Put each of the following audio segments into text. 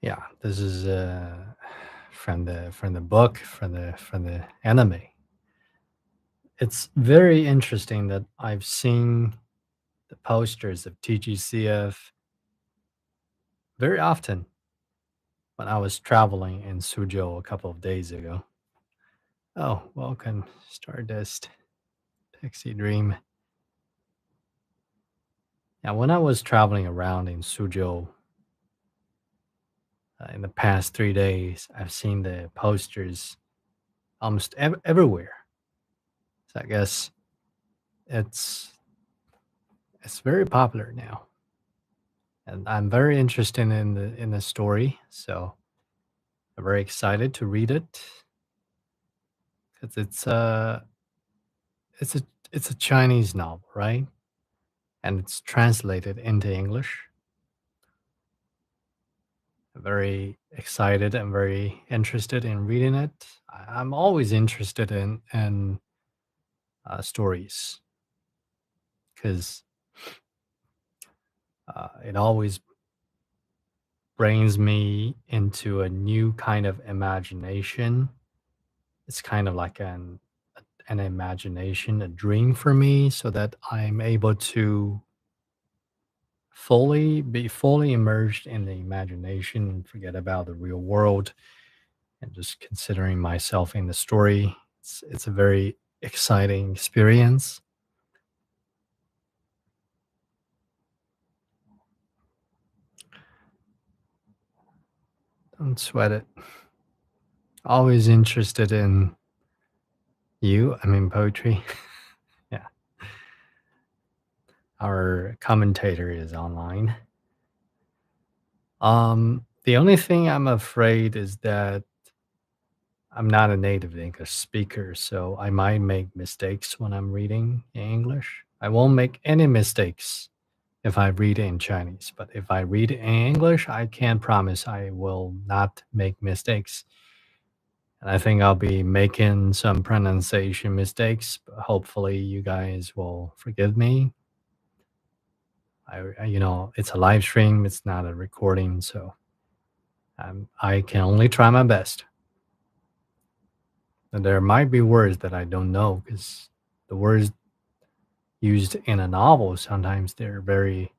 Yeah, this is from the book from the anime. It's very interesting that I've seen the posters of TGCF very often when I was traveling in Suzhou a couple of days ago. Oh, welcome, Stardust, Pixie Dream. Yeah, when I was traveling around in Suzhou in the past 3 days, I've seen the posters almost everywhere. So I guess it's it's very popular now, and I'm very interested in the story. So I'm very excited to read it because it's a it's a Chinese novel, right? And it's translated into English. I'm very excited and very interested in reading it. I'm always interested in stories because it always brings me into a new kind of imagination. It's kind of like an imagination, a dream for me, so that I'm able to fully immersed in the imagination and forget about the real world and just considering myself in the story. It's a very exciting experience. Don't sweat it. Always interested in poetry. Yeah. Our commentator is online. The only thing I'm afraid is that I'm not a native English speaker, so I might make mistakes when I'm reading in English. I won't make any mistakes if I read in Chinese, but if I read in English, I can promise I will not make mistakes. And I think I'll be making some pronunciation mistakes, but hopefully you guys will forgive me. It's a live stream, it's not a recording, so I can only try my best. And there might be words that I don't know because the words used in a novel sometimes they're very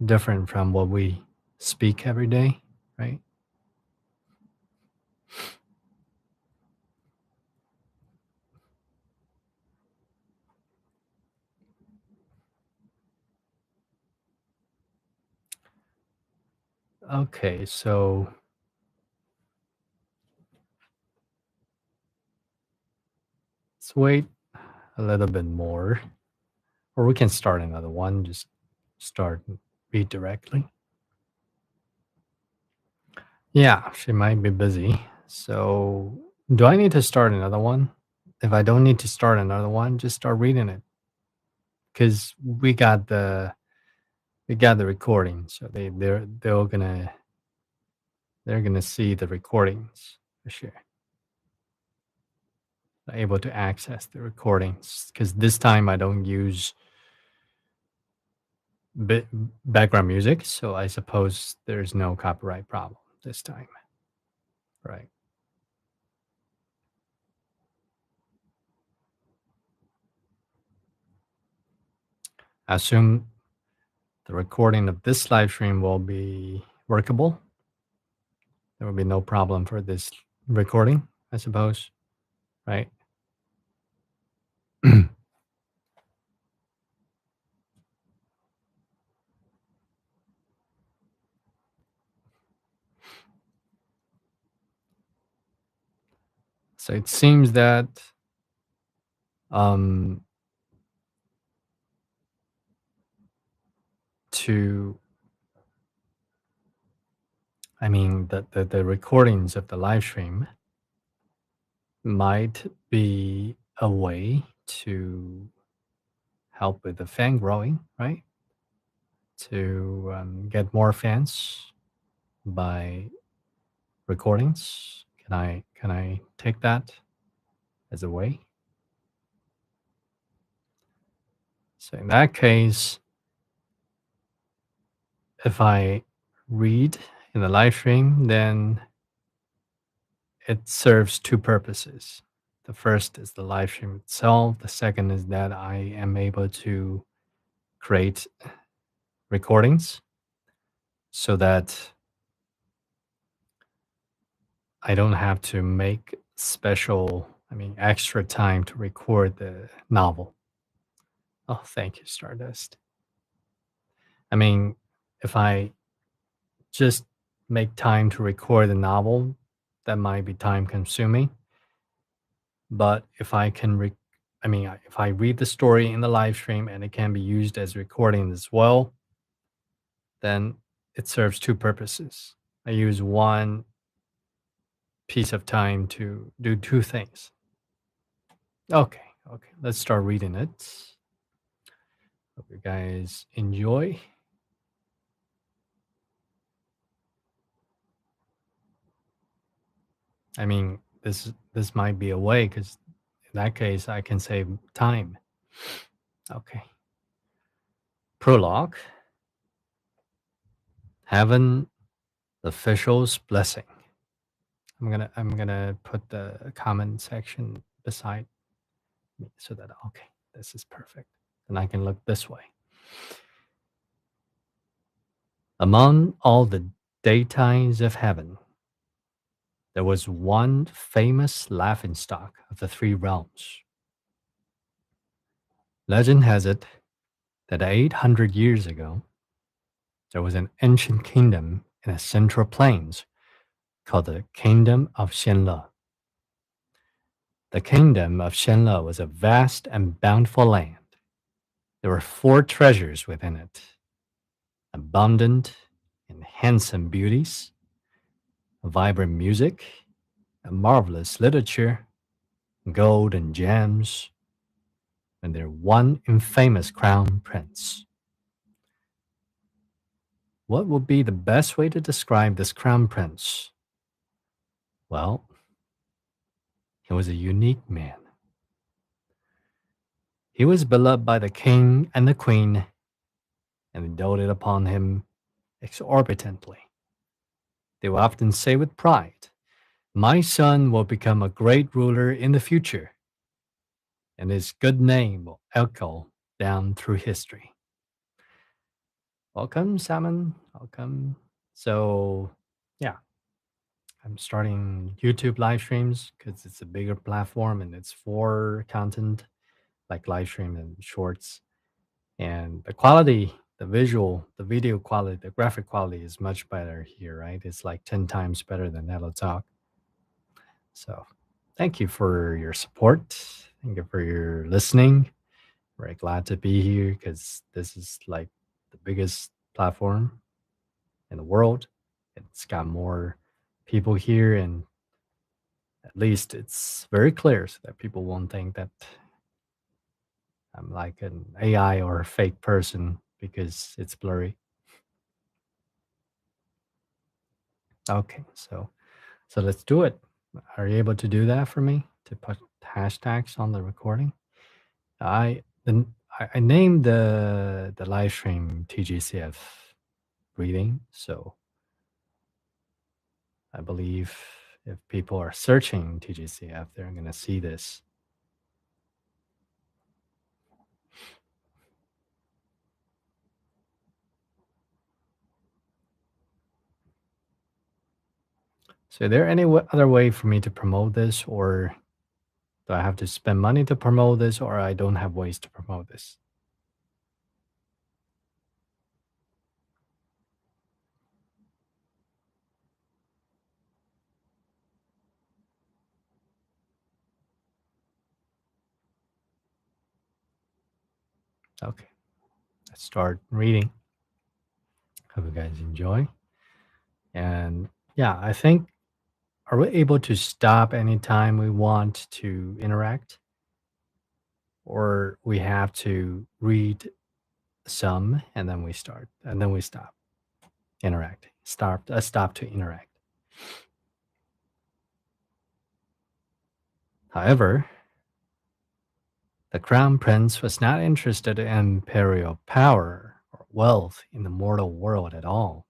different from what we speak every day, right? Okay, so let's wait a little bit more, or we can start another one. Just start and read directly. Yeah, she might be busy. So, do I need to start another one? If I don't need to start another one, just start reading it because we got the recording, so they're gonna see the recordings for sure. Able to access the recordings because this time I don't use Ba background music, so I suppose there's no copyright problem this time, right? I assume the recording of this live stream will be workable. There will be no problem for this recording, I suppose, right? So it seems that, um, to the recordings of the live stream might be a way to help with the fan growing, right? To get more fans by recordings. Can I take that as a way? So in that case, if I read in the live stream, then it serves two purposes. The first is the live stream itself. The second is that I am able to create recordings so that I don't have to make extra time to record the novel. Oh, thank you, Stardust. I mean, if I just make time to record the novel, that might be time consuming. But if I can, if I read the story in the live stream and it can be used as recording as well, then it serves two purposes. I use one piece of time to do two things. Okay, let's start reading it. Hope you guys enjoy. I mean, this might be a way because in that case I can save time. Okay. Prologue. Heaven, the official's blessing. I'm gonna put the comment section beside me so that okay, this is perfect. Then I can look this way. Among all the deities of heaven, there was one famous laughingstock of the three realms. Legend has it that 800 years ago, there was an ancient kingdom in the central plains called the Kingdom of Xianle. The Kingdom of Xianle was a vast and bountiful land. There were four treasures within it: abundant and handsome beauties, vibrant music, a marvelous literature, gold and gems, and their one infamous crown prince. What would be the best way to describe this crown prince? Well, he was a unique man. He was beloved by the king and the queen, and they doted upon him exorbitantly. They would often say with pride, "My son will become a great ruler in the future, and his good name will echo down through history." Welcome, Salmon. Welcome. So, yeah, I'm starting YouTube live streams because it's a bigger platform and it's for content like live stream and shorts. And the quality, the visual, the video quality, the graphic quality is much better here, right? It's like 10 times better than Hello Talk. So thank you for your support. Thank you for your listening. Very glad to be here because this is like the biggest platform in the world. It's got more people here, and at least it's very clear so that people won't think that I'm like an AI or a fake person because it's blurry. Okay, so let's do it. Are you able to do that for me to put hashtags on the recording? I named the live stream TGCF reading, so I believe if people are searching TGCF, they're going to see this. So, is there any other way for me to promote this, or do I have to spend money to promote this, or I don't have ways to promote this? Okay, let's start reading. Hope you guys enjoy. And yeah, I think, are we able to stop anytime we want to interact? Or we have to read some and then we start and then we stop interacting. Stop to interact. However, the crown prince was not interested in imperial power or wealth in the mortal world at all.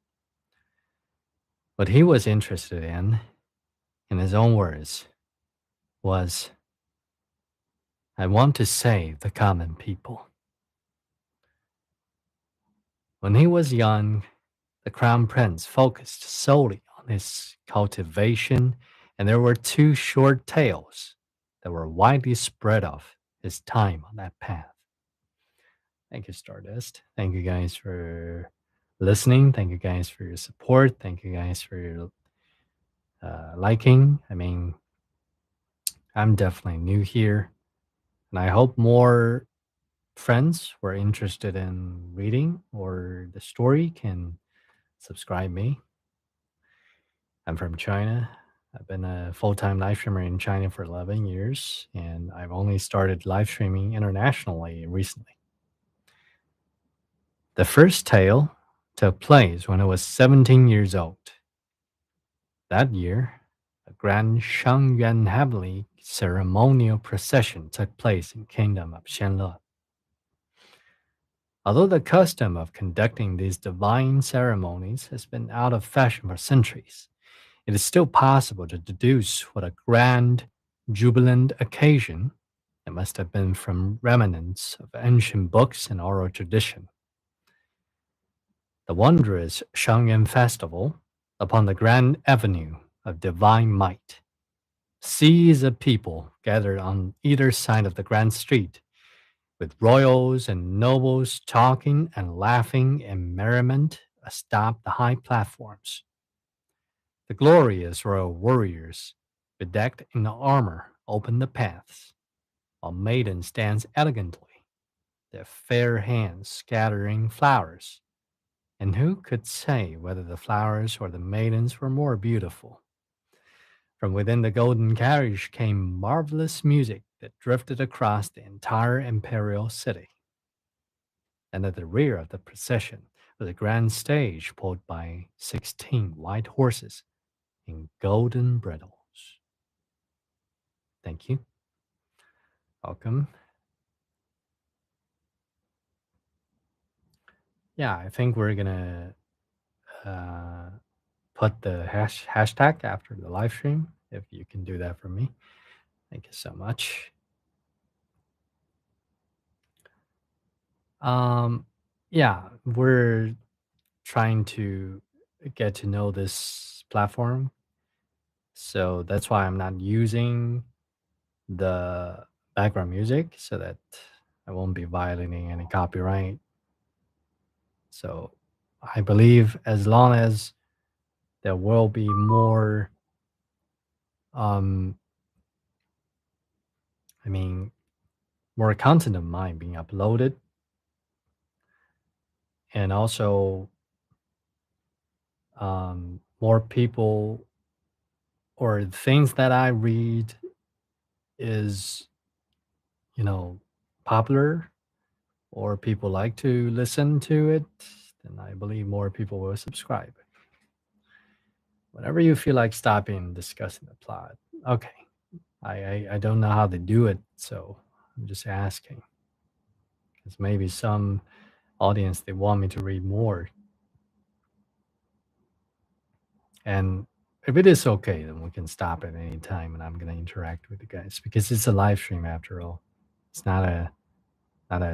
What he was interested in his own words, was I want to save the common people. When he was young, the crown prince focused solely on his cultivation, and there were two short tales that were widely spread of his time on that path. Thank you, Stardust. Thank you guys for listening. Thank you guys for your support. Thank you guys for your liking. I mean, I'm definitely new here, and I hope more friends who are interested in reading or the story can subscribe me. I'm from China. I've been a full-time live streamer in China for 11 years, and I've only started live streaming internationally recently. The first tale took place when I was 17 years old. That year, a grand Shangyuan heavenly ceremonial procession took place in kingdom of Xianle. Although the custom of conducting these divine ceremonies has been out of fashion for centuries, it is still possible to deduce what a grand, jubilant occasion it must have been from remnants of ancient books and oral tradition. The wondrous Shangyuan festival upon the grand avenue of divine might. Seas of people gathered on either side of the grand street, with royals and nobles talking and laughing in merriment atop the high platforms. The glorious royal warriors, bedecked in armor, open the paths, while maidens dance elegantly, their fair hands scattering flowers. And who could say whether the flowers or the maidens were more beautiful? From within the golden carriage came marvelous music that drifted across the entire imperial city. And at the rear of the procession was a grand stage pulled by 16 white horses in golden bridles. Thank you. Welcome. Yeah, I think we're gonna uh, put the hashtag after the live stream. If you can do that for me, thank you so much. Um, yeah, we're trying to get to know this platform, so that's why I'm not using the background music so that I won't be violating any copyright. So I believe as long as there will be more, um, I mean, more content of mine being uploaded, and also more people or things that I read is, you know, popular or people like to listen to it, then I believe more people will subscribe. Whenever you feel like stopping and discussing the plot, okay. I don't know how to do it, so I'm just asking. Because maybe some audience they want me to read more. And if it is okay, then we can stop at any time and I'm gonna interact with you guys because it's a live stream after all. It's not a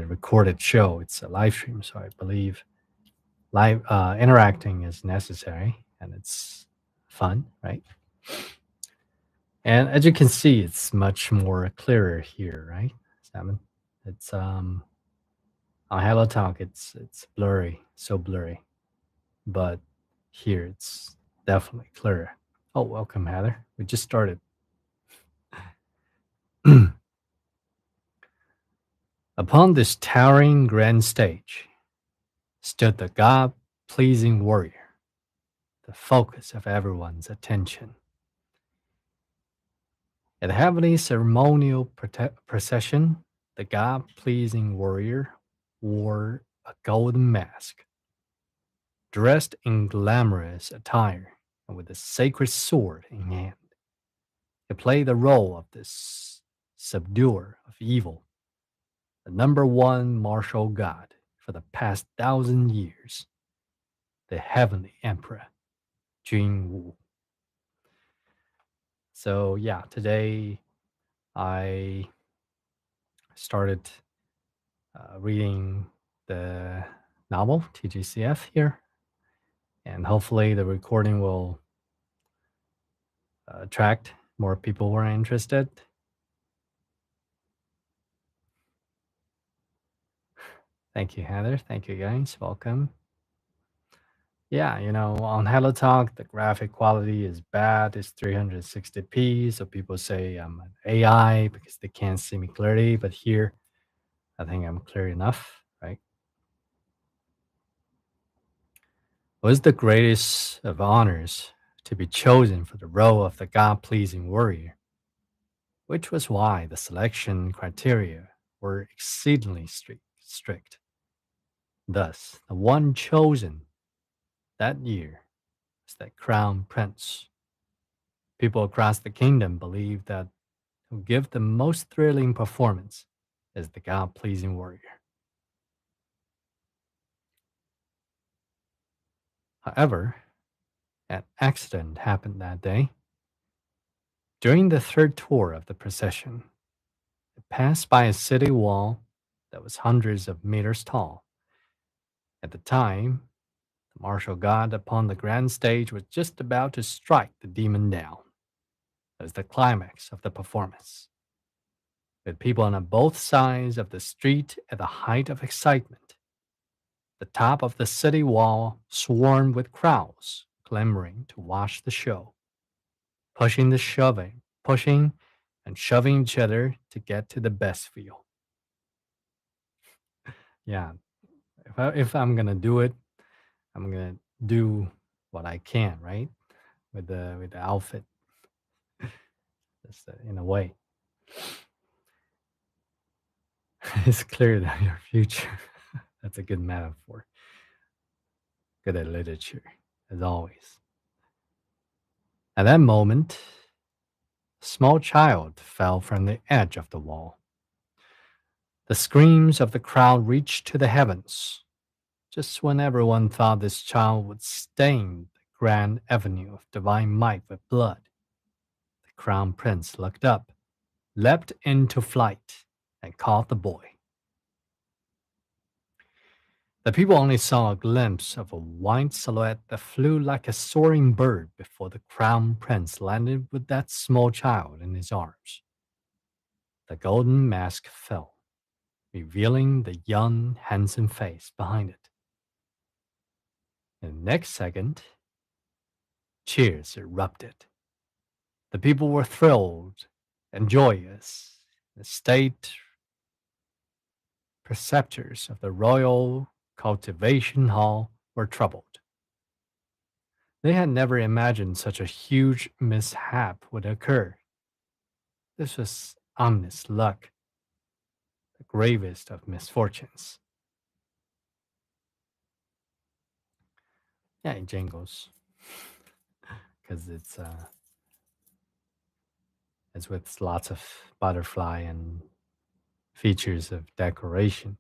recorded show, it's a live stream. So I believe live interacting is necessary and it's fun, right? And as you can see, it's much more clearer here, right, Simon? It's on Hello Talk, it's blurry, so blurry, but here it's definitely clearer. Oh, welcome, Heather. We just started. Upon this towering grand stage stood the God pleasing warrior, the focus of everyone's attention. At the heavenly ceremonial procession, the God pleasing warrior wore a golden mask, dressed in glamorous attire and with a sacred sword in hand. He played the role of this subduer of evil, the number one martial god for the past 1,000 years, the heavenly emperor, Jing. So yeah, today I started reading the novel TGCF here, and hopefully the recording will attract more people who are interested. Thank you, Heather. Thank you, guys. Welcome. Yeah, on Hello Talk, the graphic quality is bad. It's 360p. So people say I'm an AI because they can't see me clearly. But here, I think I'm clear enough, right? What is the greatest of honors to be chosen for the role of the God pleasing warrior? Which was why the selection criteria were exceedingly strict. Thus, the one chosen that year was the crown prince. People across the kingdom believe that who give the most thrilling performance is the God pleasing warrior. However, an accident happened that day. During the third tour of the procession, it passed by a city wall that was hundreds of meters tall. At the time, the martial god upon the grand stage was just about to strike the demon down. It was the climax of the performance, with people on both sides of the street at the height of excitement. The top of the city wall swarmed with crowds clamoring to watch the show, pushing and shoving each other to get to the best view. Yeah, if I'm gonna do it, I'm gonna do what I can, right? With the outfit, just in a way. It's clear that your future. That's a good metaphor. Good at literature, as always. At that moment, a small child fell from the edge of the wall. The screams of the crowd reached to the heavens, just when everyone thought this child would stain the grand avenue of divine might with blood. The crown prince looked up, leapt into flight, and caught the boy. The people only saw a glimpse of a white silhouette that flew like a soaring bird before the crown prince landed with that small child in his arms. The golden mask fell, revealing the young, handsome face behind it. In the next second, cheers erupted. The people were thrilled and joyous. The state preceptors of the Royal Cultivation Hall were troubled. They had never imagined such a huge mishap would occur. This was ominous luck, the gravest of misfortunes. Yeah, it jingles because it's with lots of butterfly and features of decoration.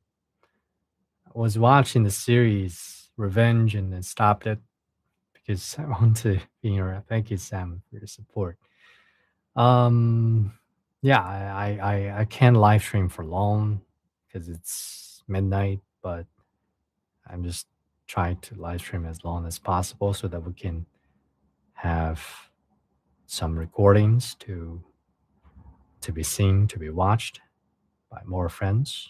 I was watching the series Revenge and then stopped it because I want to be around. Thank you, Sam, for your support. Um, yeah, I can't live stream for long because it's midnight, but I'm just trying to live stream as long as possible so that we can have some recordings to be seen, to be watched by more friends.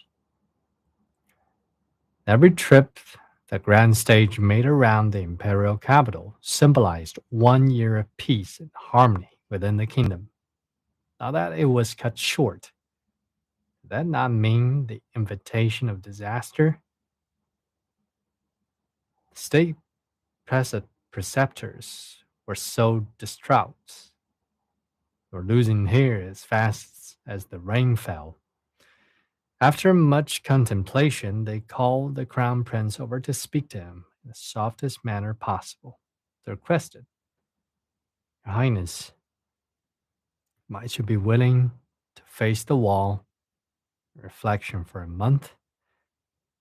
Every trip the grand stage made around the imperial capital symbolized 1 year of peace and harmony within the kingdom. Now that it was cut short, did that not mean the invitation of disaster? The state preceptors were so distraught, were losing hair as fast as the rain fell. After much contemplation, they called the crown prince over to speak to him in the softest manner possible. They requested, Your Highness, might you be willing to face the wall, reflection for a month?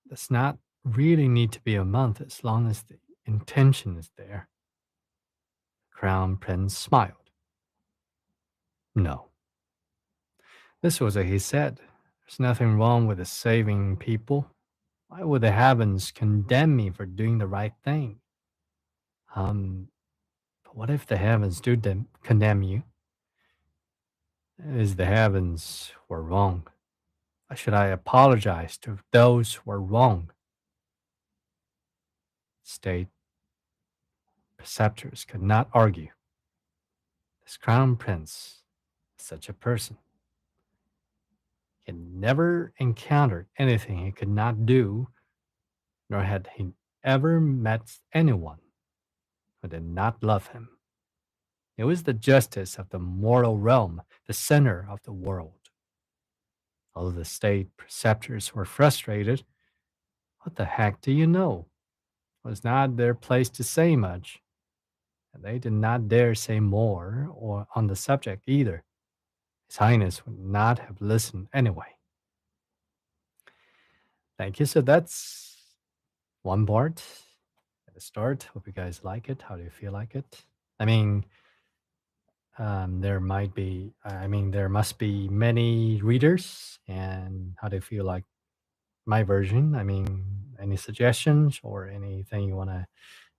Does not really need to be a month as long as the intention is there. Crown Prince smiled. No. This was what he said. There's nothing wrong with saving people. Why would the heavens condemn me for doing the right thing? Um, but what if the heavens do condemn you? Is the heavens were wrong? Why should I apologize to those who are wrong? State preceptors could not argue. This crown prince is such a person. He had never encountered anything he could not do, nor had he ever met anyone who did not love him. It was the justice of the mortal realm, the center of the world. Although the state preceptors were frustrated, what the heck do you know? It was not their place to say much, and they did not dare say more or on the subject either. His Highness would not have listened anyway. Thank you. So that's one part at the start. Hope you guys like it. How do you feel like it? I mean, there must be many readers. And how do you feel like my version? I mean, any suggestions or anything you want to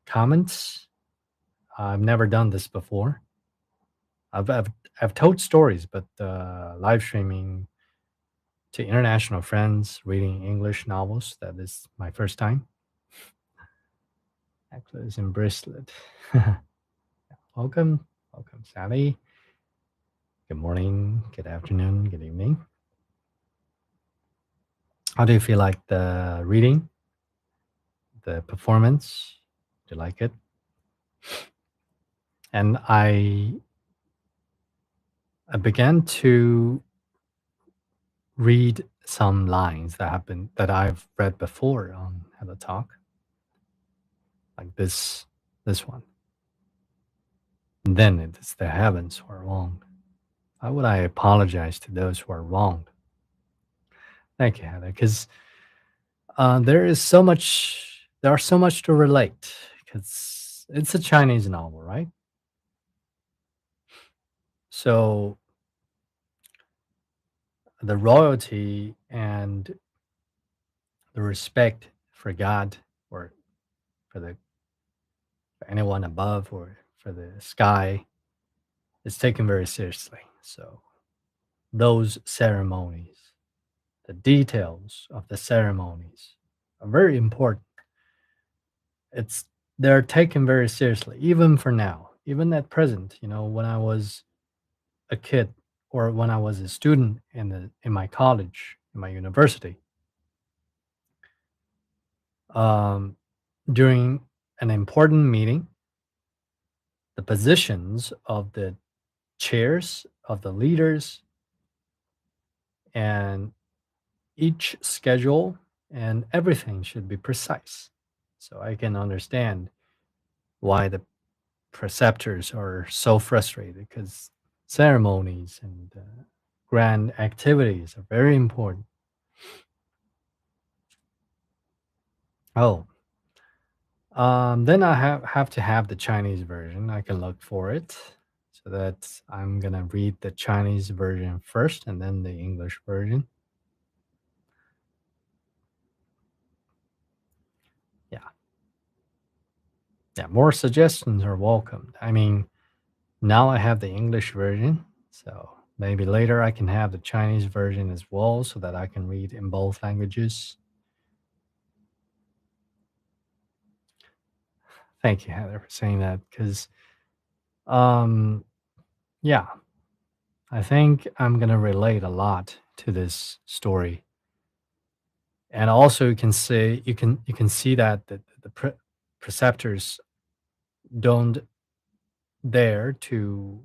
comment? I've never done this before. I've told stories, but live streaming to international friends, reading English novels, that is my first time. Necklace and bracelet. Welcome. Welcome, Sally. Good morning, good afternoon, good evening. How do you feel like the reading, the performance? Do you like it? And I began to read some lines that I've read before on Hello Talk, like this one. And then it is the heavens who are wrong. Why would I apologize to those who are wronged? Thank you, Heather, because there are so much to relate because it's a Chinese novel, right? So the royalty and the respect for God or for the for anyone above or for the sky is taken very seriously. So those ceremonies, the details of the ceremonies are very important. It's they're taken very seriously, even for now, even at present. When I was a kid or when I was a student in my college, in my university, um, during an important meeting, the positions of the chairs of the leaders and each schedule and everything should be precise. So I can understand why the preceptors are so frustrated because ceremonies and grand activities are very important. Oh, then I have to have the Chinese version. I can look for it. So that I'm gonna read the Chinese version first and then the English version. Yeah. Yeah, more suggestions are welcomed. I mean, now I have the English version, so maybe later I can have the Chinese version as well so that I can read in both languages. Thank you, Heather, for saying that because um yeah, I think I'm gonna relate a lot to this story. And also you can see that the preceptors don't dare to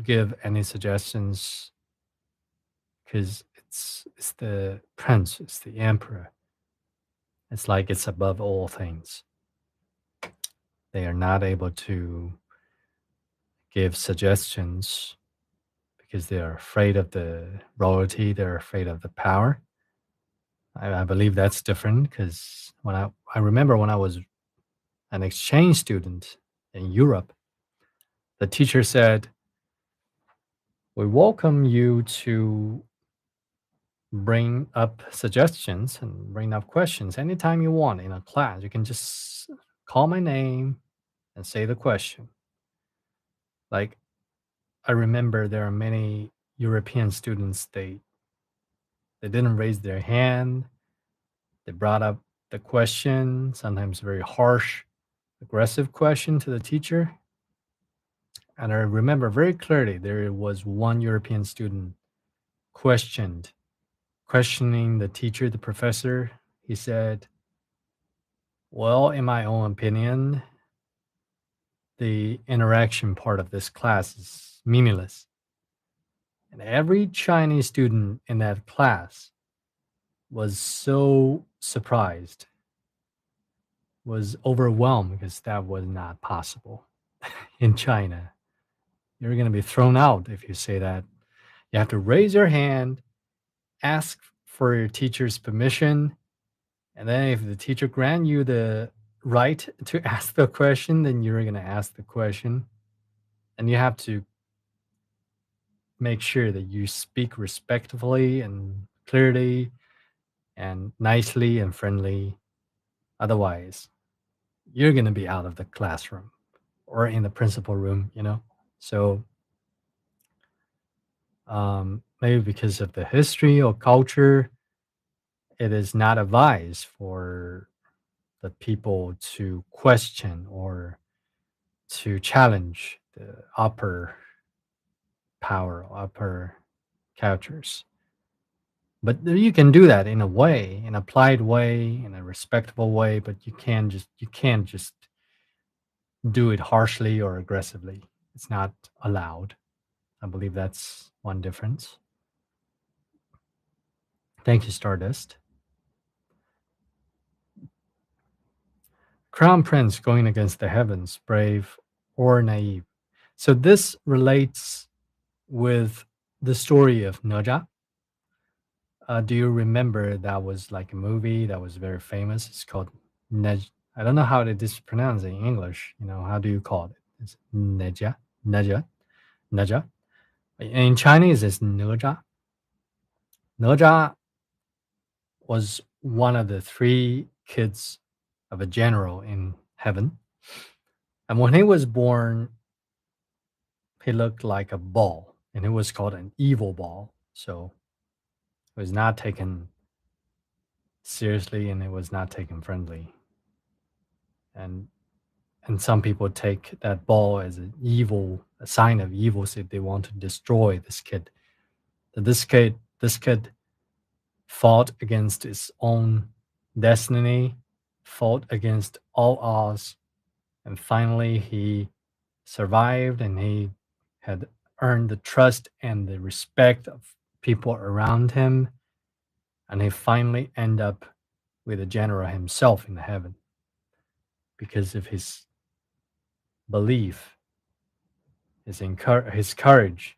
give any suggestions because it's the prince, it's the emperor. It's like it's above all things. They are not able to give suggestions because they are afraid of the royalty, they're afraid of the power. I believe that's different because I remember when I was an exchange student in Europe, The teacher said, "We welcome you to bring up suggestions and bring up questions anytime you want in a class. You can just call my name and say the question." Like, I remember there are many European students, they didn't raise their hand. They brought up the question, sometimes very harsh, aggressive question to the teacher. And I remember very clearly there was one European student questioned, questioning the teacher, the professor. He said, "Well, in my own opinion, the interaction part of this class is meaningless." And every Chinese student in that class was so surprised, was overwhelmed because that was not possible in China. You're going to be thrown out if you say that. You have to raise your hand, ask for your teacher's permission, and then if the teacher grant you the right to ask the question, then you're going to ask the question. And you have to make sure that you speak respectfully and clearly and nicely and friendly. Otherwise, you're going to be out of the classroom or in the principal room, you know? So maybe because of the history or culture, it is not advised for the people to question or to challenge the upper power, upper cultures. But you can do that in a way, in applied way, in a respectable way, but you can't just do it harshly or aggressively. It's not allowed. I believe that's one difference. Thank you, Stardust. Crown Prince going against the heavens, brave or naive. So this relates with the story of Naja. Do you remember that was like a movie that was very famous? It's called Nej. I don't know how it is pronounced in English. You know, how do you call it? It's Neja, Neja, Neja. In Chinese, it's Naja. Naja was one of the three kids of a general in heaven. And when he was born, he looked like a ball, and it was called an evil ball. So it was not taken seriously and it was not taken friendly. And and some people take that ball as an evil, a sign of evil, so they want to destroy this kid. That this kid fought against his own destiny, fought against all odds, and finally he survived and he had earned the trust and the respect of people around him, and he finally ended up with the general himself in heaven because of his belief, his courage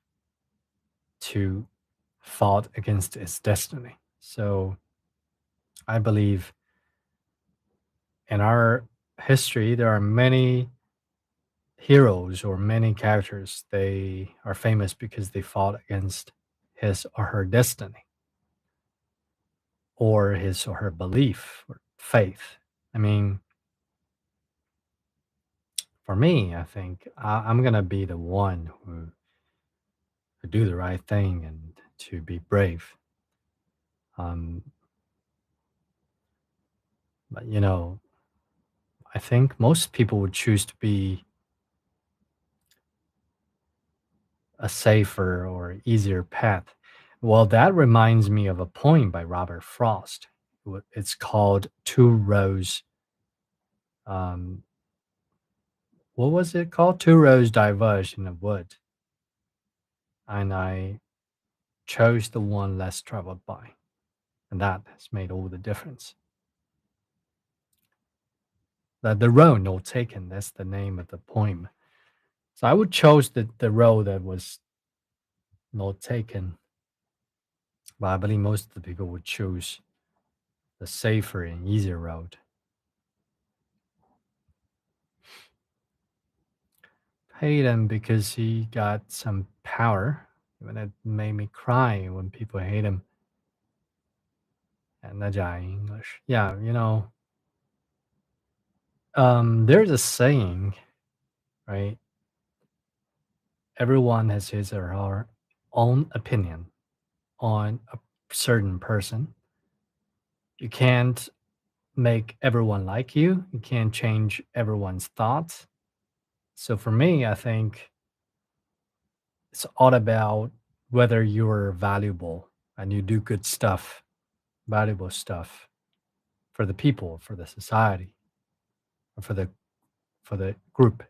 to fought against his destiny. So I believe in our history there are many heroes or many characters. They are famous because they fought against his or her destiny or his or her belief or faith. I mean, for me, I think I'm gonna be the one who do the right thing and to be brave. Um, but I think most people would choose to be a safer or easier path. Well, that reminds me of a poem by Robert Frost. It's called Two Rows. Um, what was it called? Two rows diverged in a wood, and I chose the one less traveled by, and that has made all the difference. The road not taken. That's the name of the poem. So I would choose the road that was not taken, but I believe most of the people would choose the safer and easier road. hate him because he got some power. Even it made me cry when people hate him. And Najai English. Yeah, there's a saying, right? Everyone has his or her own opinion on a certain person. You can't make everyone like you. You can't change everyone's thoughts. So for me, I think it's all about whether you're valuable and you do good stuff, valuable stuff for the people, for the society, or for the group,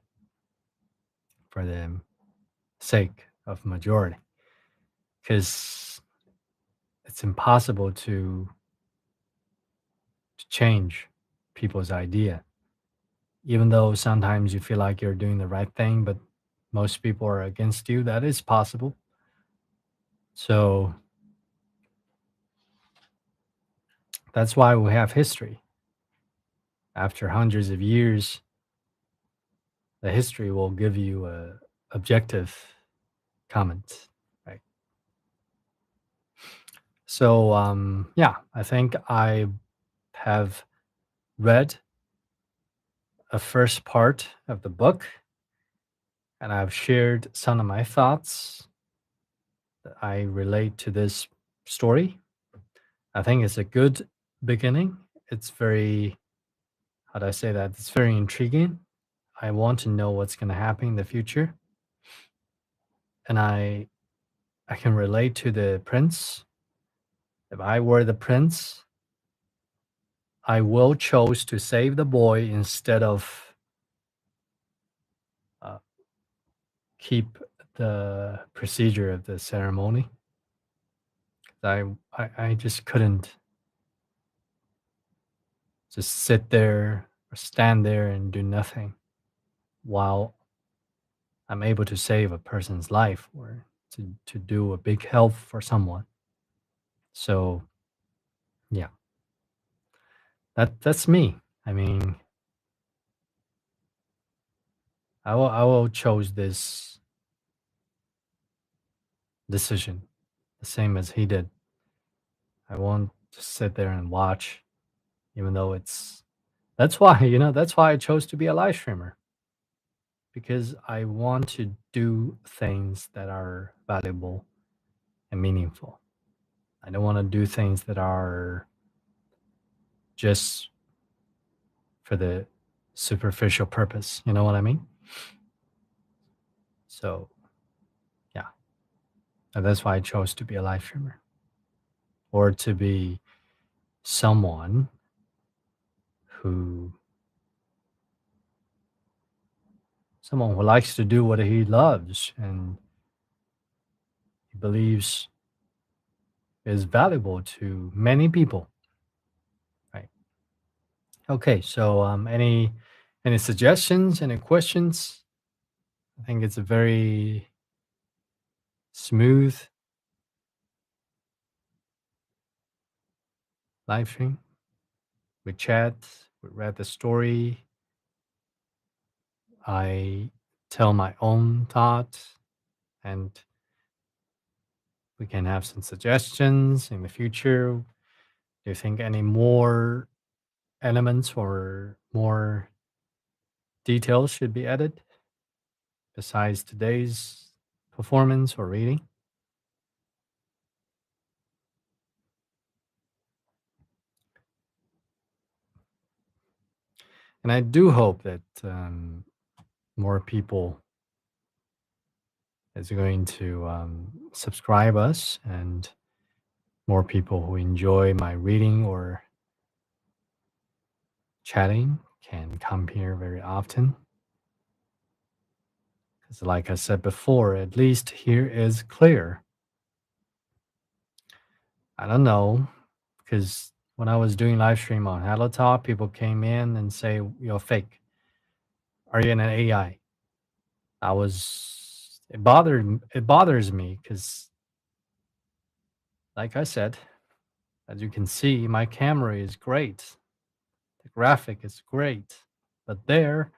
for the sake of majority. Because it's impossible to change people's idea, even though sometimes you feel like you're doing the right thing, but most people are against you. That is possible. So that's why we have history. After hundreds of years, the history will give you a objective comment, right? So yeah, I think I have read a first part of the book and I've shared some of my thoughts that I relate to this story. I think it's a good beginning. It's very, how do I say that? It's very intriguing. I want to know what's going to happen in the future. And I can relate to the prince. If I were the prince, I will choose to save the boy instead of uh, keep the procedure of the ceremony. I just couldn't just sit there or stand there and do nothing while I'm able to save a person's life or to do a big help for someone. So yeah, that's me. I mean, I will choose this decision the same as he did. I won't just sit there and watch, even though it's that's why, that's why I chose to be a live streamer because I want to do things that are valuable and meaningful. I don't want to do things that are just for the superficial purpose. You know what I mean? So, yeah. And that's why I chose to be a live streamer or to be someone who likes to do what he loves and he believes is valuable to many people. Right. Okay. So, any suggestions, any questions? I think it's a very smooth live stream. We chat, we read the story. I tell my own thoughts, and we can have some suggestions in the future. Do you think any more elements or more details should be added besides today's performance or reading? And I do hope that more people is going to subscribe us and more people who enjoy my reading or chatting can come here very often. Because, like I said before, at least here is clear. I don't know, because when I was doing live stream on Hello Talk, people came in and say, "You're fake. Are you an AI?" It bothers me because, like I said, as you can see, my camera is great. The graphic is great. But there,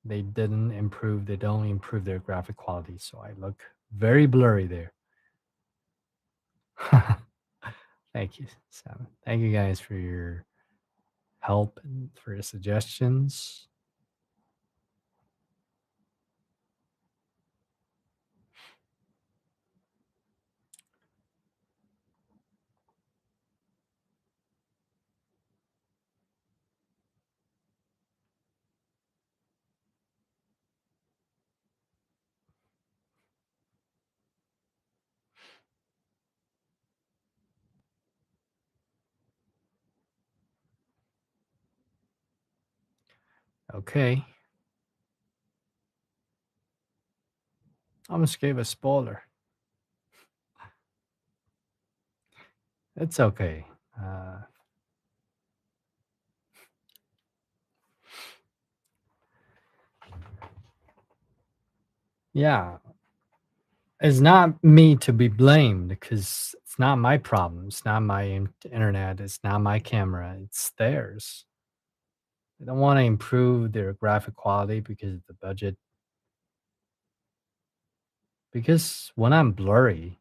they don't improve their graphic quality. So I look very blurry there. Thank you, Sam. Thank you guys for your help and for your suggestions. Okay. I almost gave a spoiler. It's okay. Uh, yeah, it's not me to be blamed because it's not my problem. It's not my internet. It's not my camera. It's theirs. They don't want to improve their graphic quality because of the budget. Because when I'm blurry,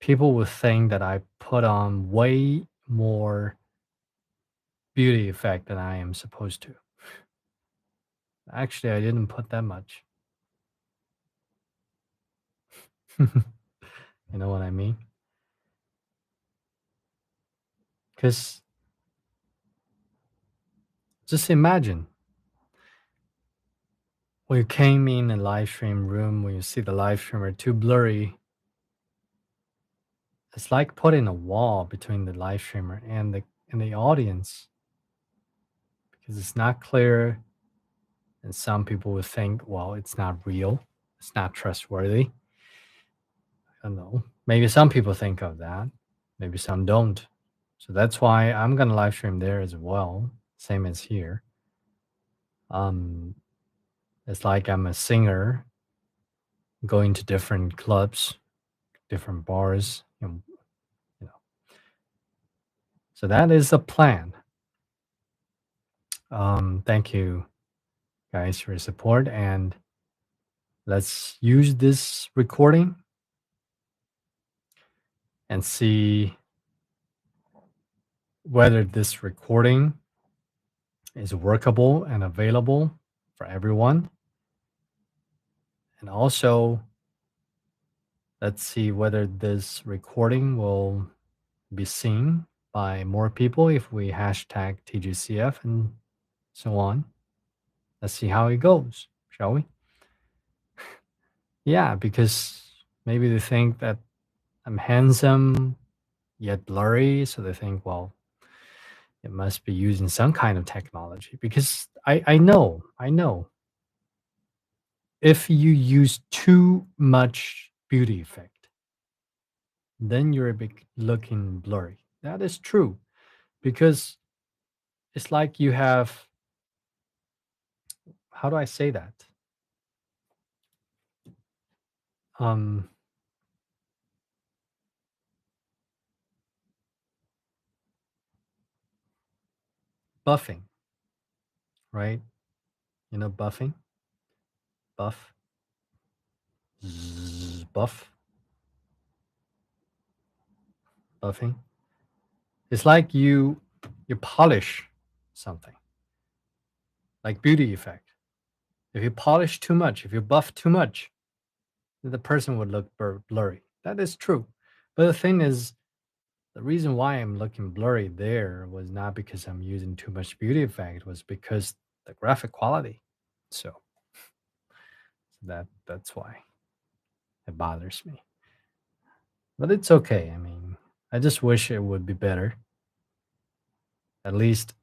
people will think that I put on way more beauty effect than I am supposed to. Actually, I didn't put that much. You know what I mean? Because just imagine when you came in a live stream room, when you see the live streamer too blurry, it's like putting a wall between the live streamer and the audience because it's not clear. And some people would think, well, it's not real, it's not trustworthy. I don't know. Maybe some people think of that. Maybe some don't. So that's why I'm gonna live stream there as well, same as here. Um, it's like I'm a singer going to different clubs, different bars, you know. So that is the plan. Thank you guys for your support, and let's use this recording and see whether this recording is workable and available for everyone. And also, let's see whether this recording will be seen by more people if we hashtag TGCF and so on. Let's see how it goes, shall we? Yeah, because maybe they think that I'm handsome yet blurry, so they think, well, it must be using some kind of technology. Because I know, if you use too much beauty effect, then you're a bit looking blurry. That is true because it's like you have, how do I say that? Um, buffing, right? You know, buffing, buff, buff, buffing. It's like you polish something, like beauty effect. If you polish too much, if you buff too much, the person would look blurry. That is true. But the thing is, the reason why I'm looking blurry there was not because I'm using too much beauty effect, was because the graphic quality. So that's why it bothers me. But it's okay. I mean, I just wish it would be better. At least,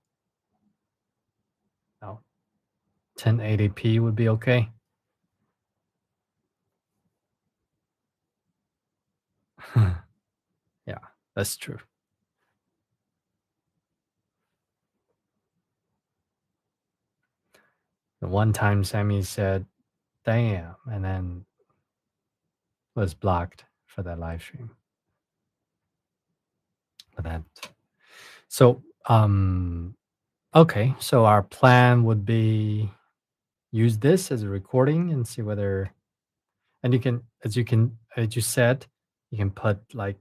oh, 1080p would be okay. Yeah, that's true. The one time Sammy said, damn, and then was blocked for that live stream. For that. So, okay. So our plan would be use this as a recording and see whether, and as you said, you can put like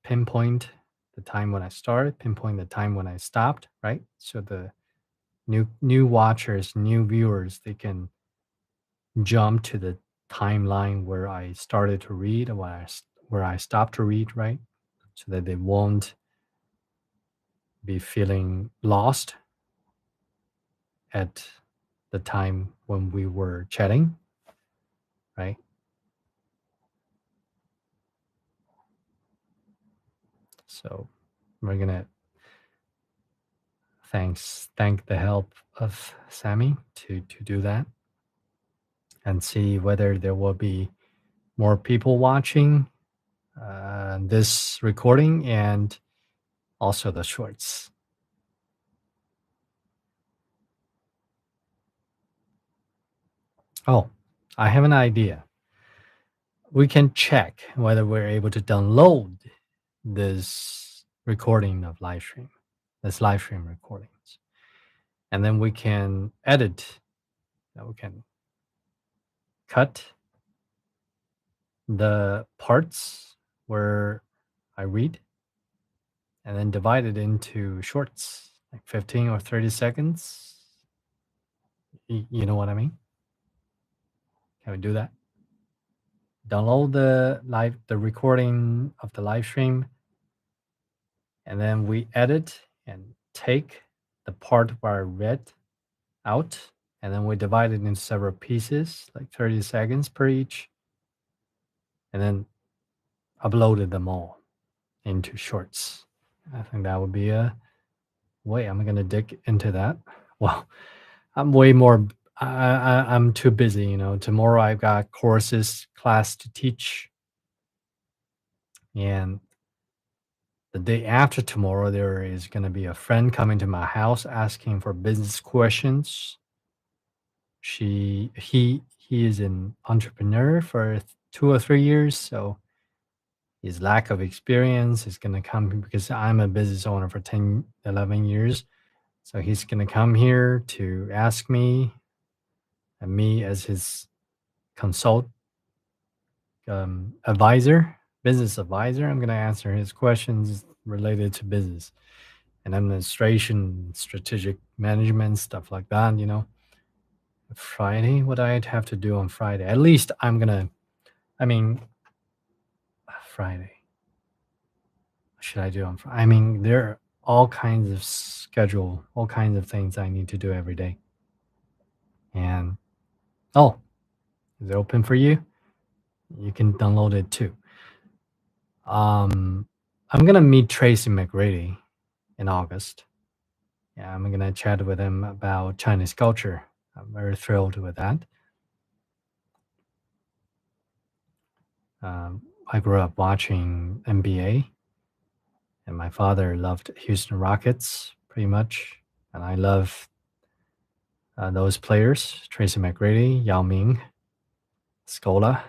pinpoint the time when I started, pinpoint the time when I stopped, right? So the new watchers, new viewers, they can jump to the timeline where I started to read or where I stopped to read, right? So that they won't be feeling lost at the time when we were chatting, right? So we're gonna thank the help of Sammy to do that and see whether there will be more people watching this recording and also the shorts. Oh, I have an idea. We can check whether we're able to download this recording of live stream, this live stream recordings. And then we can edit, we can cut the parts where I read and then divide it into shorts, like 15 or 30 seconds. You know what I mean? Can we do that? Download the recording of the live stream, and then we edit and take the part where I read out, and then we divide it into several pieces, like 30 seconds per each, and then uploaded them all into shorts. I think that would be a way. I'm gonna dig into that. Well, I'm way more. I'm too busy. Tomorrow I've got class to teach, and the day after tomorrow there is gonna be a friend coming to my house asking for business questions. He is an entrepreneur for 2 or 3 years, so his lack of experience is gonna come because I'm a business owner for 10, 11 years. So he's gonna come here to ask me, and me as his consult advisor, business advisor. I'm gonna answer his questions related to business and administration, strategic management, stuff like that. Friday, what I'd have to do on Friday. At least I mean, Friday. What should I do on Friday? I mean, there are all kinds of schedule, all kinds of things I need to do every day. And oh, is it open for you? You can download it too. I'm gonna meet Tracy McGrady in August. Yeah, I'm gonna chat with him about Chinese culture. I'm very thrilled with that. I grew up watching NBA, and my father loved Houston Rockets pretty much, and I love those players: Tracy McGrady, Yao Ming, Scola,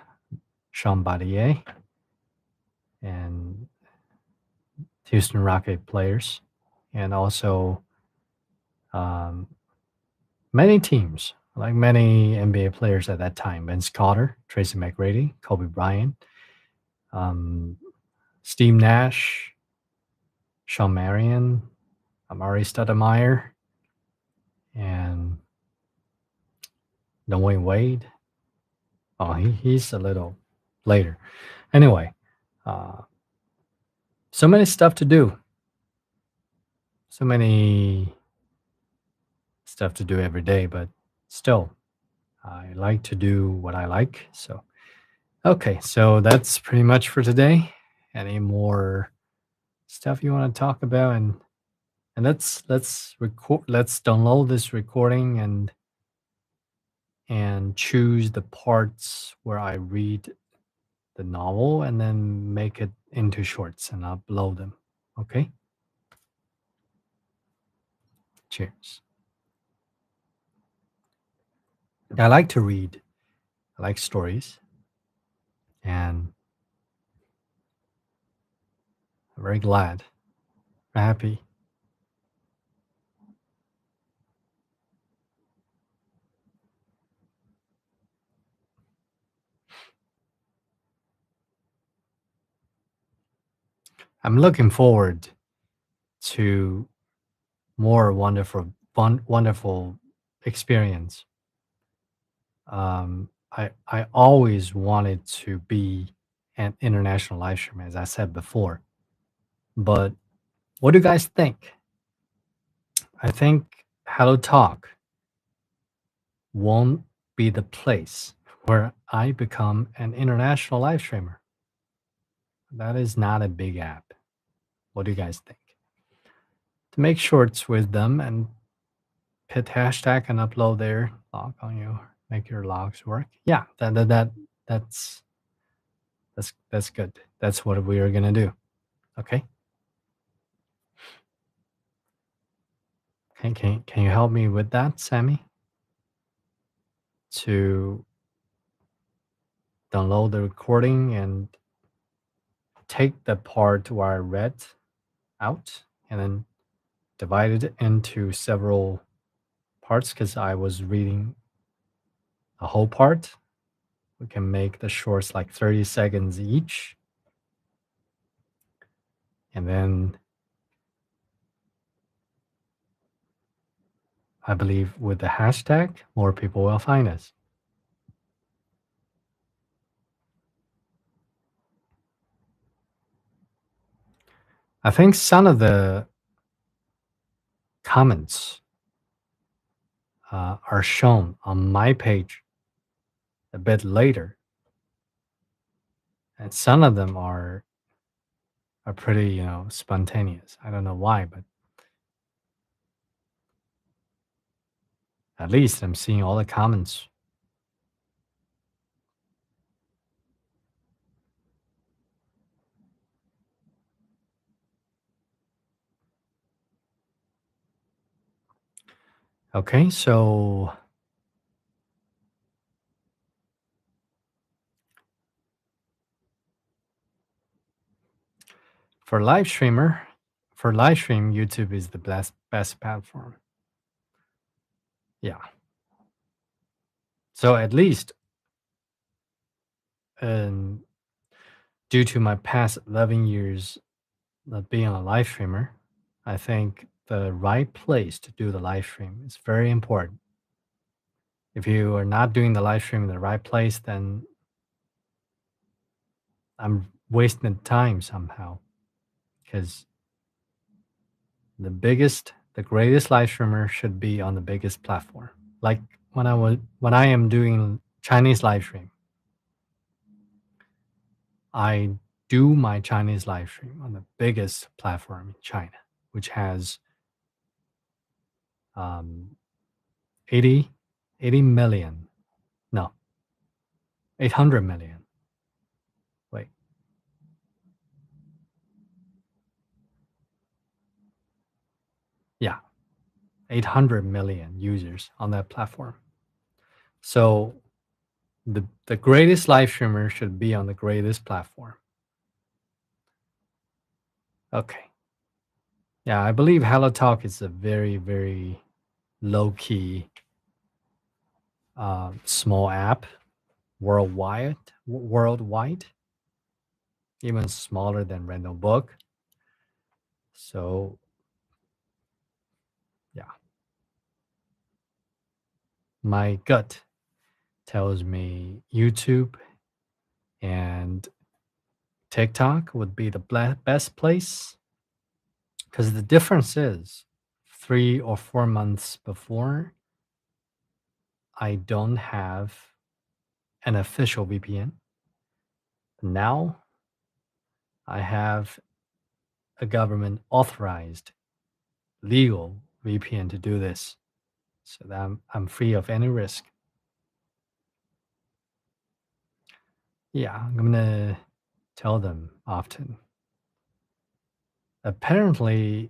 Sean Battier, and Houston Rocket players, and also um, many teams, like many NBA players at that time: Vince Carter, Tracy McGrady, Kobe Bryant, um, Steve Nash, Shawn Marion, Amari Stoudemire, and Dwayne Wade. Oh, he's a little later. Anyway, uh, so many stuff to do. So many stuff to do every day, but still, I like to do what I like. So, okay, so that's pretty much for today. Any more stuff you want to talk about? And let's record. Let's download this recording and choose the parts where I read the novel and then make it into shorts and upload them. Okay. Cheers. I like to read. I like stories, and I'm very glad, happy. I'm looking forward to more wonderful experience. I always wanted to be an international live streamer, as I said before. But what do you guys think? I think Hello Talk won't be the place where I become an international live streamer. That is not a big app. What do you guys think? To make shorts with them and hit hashtag and upload their log on you, make your logs work. Yeah, that's that's good. That's what we are gonna do. Okay. Can you help me with that, Sammy? To download the recording and take the part where I read out and then divide it into several parts because I was reading a whole part. We can make the shorts like 30 seconds each. And then I believe with the hashtag, more people will find us. I think some of the comments are shown on my page a bit later, and some of them are pretty, spontaneous. I don't know why, but at least I'm seeing all the comments. Okay, so for live streamer, for live stream, YouTube is the best platform. Yeah. So at least, um, due to my past 11 years of being a live streamer, I think the right place to do the live stream is very important. If you are not doing the live stream in the right place, then I'm wasting time somehow. Because the greatest live streamer should be on the biggest platform. Like when I am doing Chinese live stream, I do my Chinese live stream on the biggest platform in China, which has um, 80, 80 million, no, 800 million. Wait, yeah, 800 million users on that platform. So the greatest live streamer should be on the greatest platform. Okay. Yeah, I believe Hello Talk is a very, very low key, small app worldwide, even smaller than Random Book. So, yeah, my gut tells me YouTube and TikTok would be the best place because the difference is 3 or 4 months before, I don't have an official VPN. Now I have a government authorized legal VPN to do this so that I'm free of any risk. Yeah, I'm gonna tell them often. Apparently,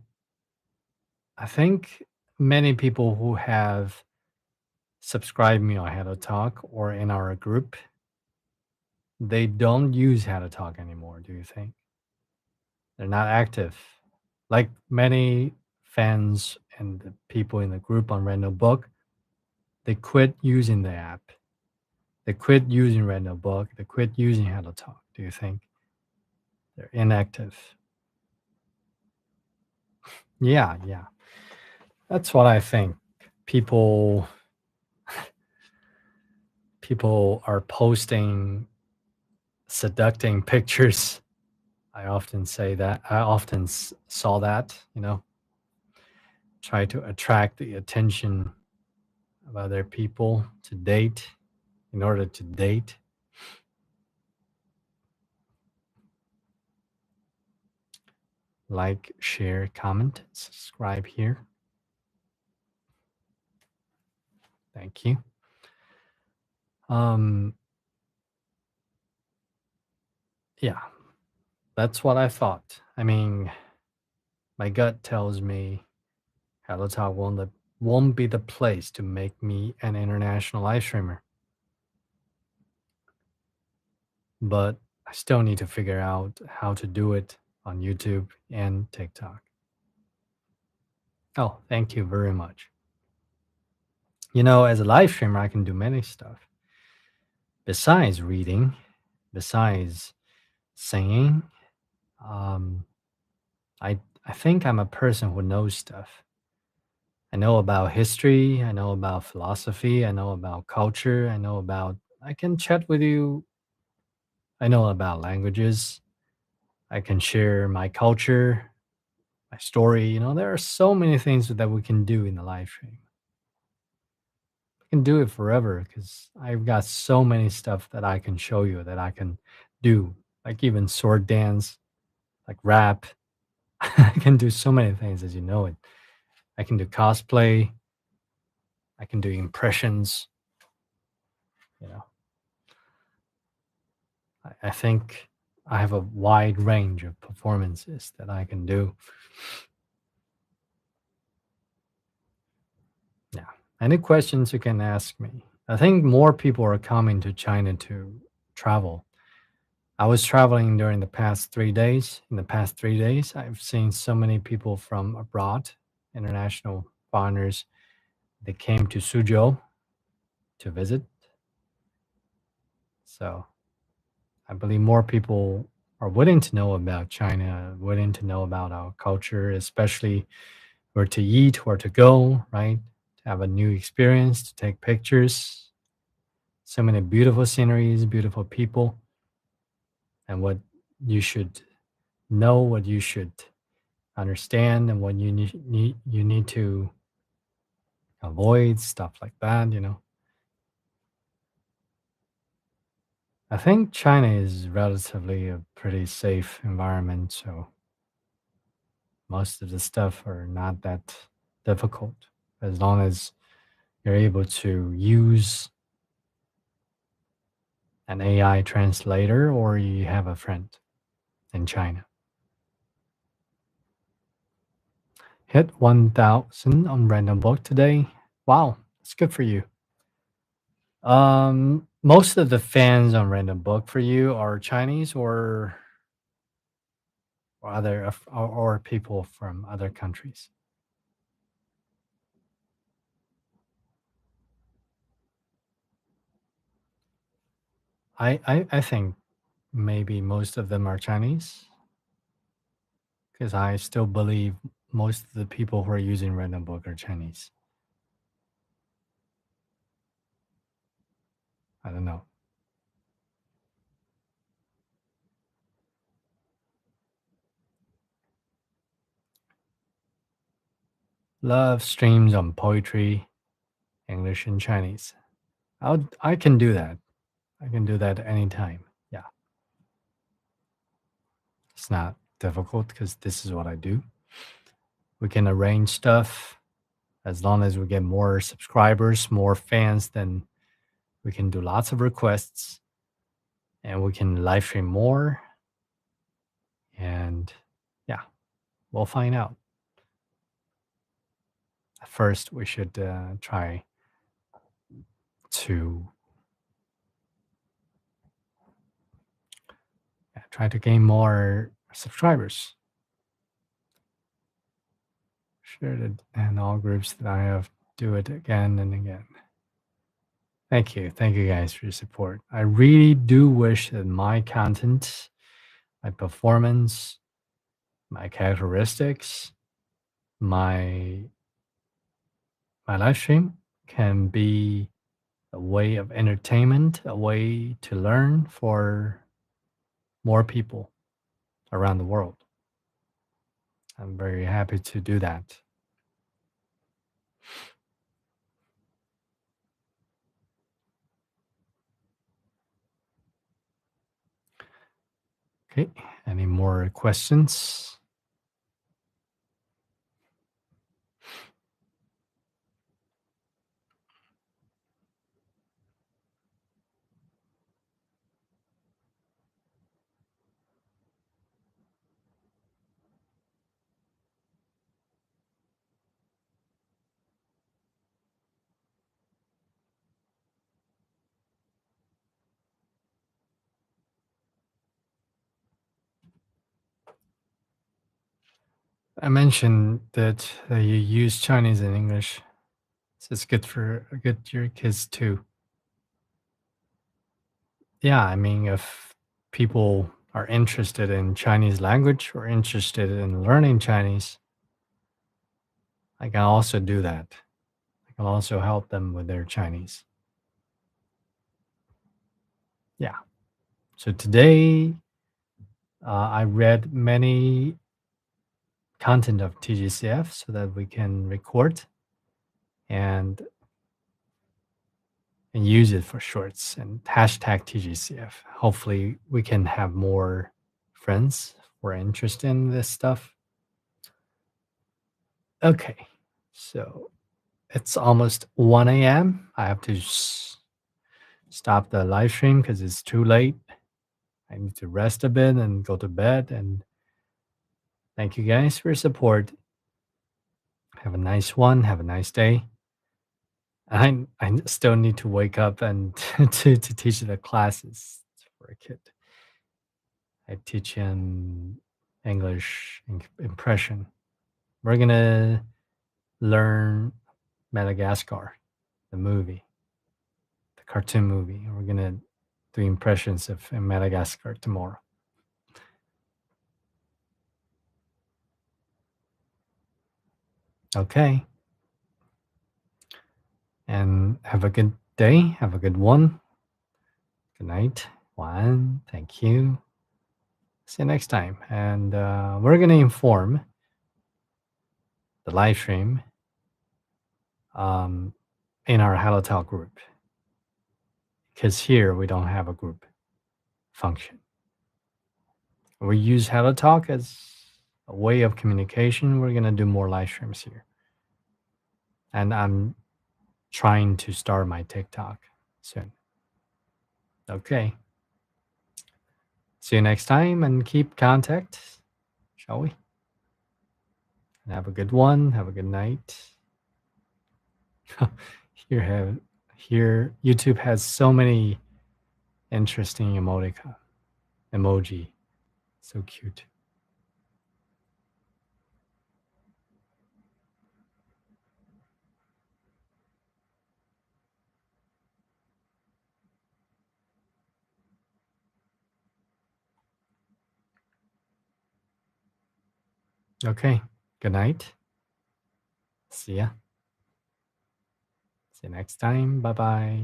I think many people who have subscribed me on How to Talk or in our group, they don't use How to Talk anymore. Do you think they're not active? Like many fans and the people in the group on Random Book, they quit using the app. They quit using Random Book. They quit using How to Talk. Do you think they're inactive? Yeah, yeah. That's what I think. People people are posting seducting pictures. I often say that. I often saw that, try to attract the attention of other people to date in order to date. Like, share, comment, subscribe here. Thank you. Um, yeah, that's what I thought. I mean, my gut tells me Hello Talk won't be the place to make me an international live streamer, but I still need to figure out how to do it on YouTube and TikTok. Oh, thank you very much. As a live streamer, I can do many stuff besides reading, besides singing. Um, I think I'm a person who knows stuff. I know about history, I know about philosophy, I know about culture, I can chat with you. I know about languages. I can share my culture, my story. There are so many things that we can do in the live stream. I can do it forever because I've got so many stuff that I can show you that I can do, like even sword dance, like rap. I can do so many things as you know it. I can do cosplay. I can do impressions. You know, I think I have a wide range of performances that I can do. Yeah. Any questions you can ask me. I think more people are coming to China to travel. I was traveling during the past 3 days. In the past 3 days, I've seen so many people from abroad, international foreigners. They came to Suzhou to visit. So I believe more people are willing to know about China, willing to know about our culture, especially where to eat, where to go, right? To have a new experience, to take pictures. So many beautiful sceneries, beautiful people, and what you should know, what you should understand, and what you need to avoid, stuff like that. I think China is relatively a pretty safe environment, so most of the stuff are not that difficult as long as you're able to use an AI translator or you have a friend in China. Hit 1,000 on random book today. Wow, that's good for you. Most of the fans on random book for you are Chinese or other or people from other countries. I think maybe most of them are Chinese because I still believe most of the people who are using random book are Chinese. I don't know. Love streams on poetry, English and Chinese. I can do that. I can do that anytime. Yeah. It's not difficult because this is what I do. We can arrange stuff as long as we get more subscribers, more fans, then we can do lots of requests and we can live stream more. And yeah, we'll find out. First, we should try to gain more subscribers. Share it in all groups that I have. Do it again and again. Thank you. Thank you guys for your support. I really do wish that my content, my performance, my characteristics my live stream can be a way of entertainment, a way to learn for more people around the world. I'm very happy to do that. Okay, any more questions? I mentioned that you use Chinese and English, so it's good your kids too. Yeah, I mean, if people are interested in Chinese language or interested in learning Chinese, I can also do that. I can also help them with their Chinese. Yeah. So today, I read many content of TGCF so that we can record and use it for shorts and hashtag TGCF. Hopefully, we can have more friends who are interested in this stuff. Okay, so it's almost 1 a.m. I have to stop the live stream because it's too late. I need to rest a bit and go to bed. And thank you guys for your support. Have a nice one. Have a nice day. I still need to wake up and to teach the classes for a kid. I teach him English impression. We're gonna learn Madagascar, the movie, the cartoon movie. We're gonna do impressions of Madagascar tomorrow. Okay. And have a good day. Have a good one. Good night. One. Thank you. See you next time. And we're gonna inform the live stream um, in our Hello Talk group because here we don't have a group function. We use Hello Talk as a way of communication. We're gonna do more live streams here, and I'm trying to start my TikTok soon. Okay. See you next time, and keep contact, shall we? And have a good one. Have a good night. here have here YouTube has so many interesting emoji. So cute. Okay. Good night. See ya. See you next time. Bye bye.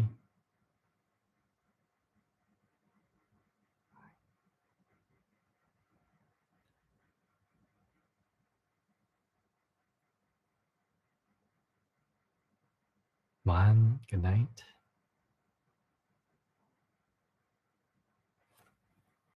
One. Good night.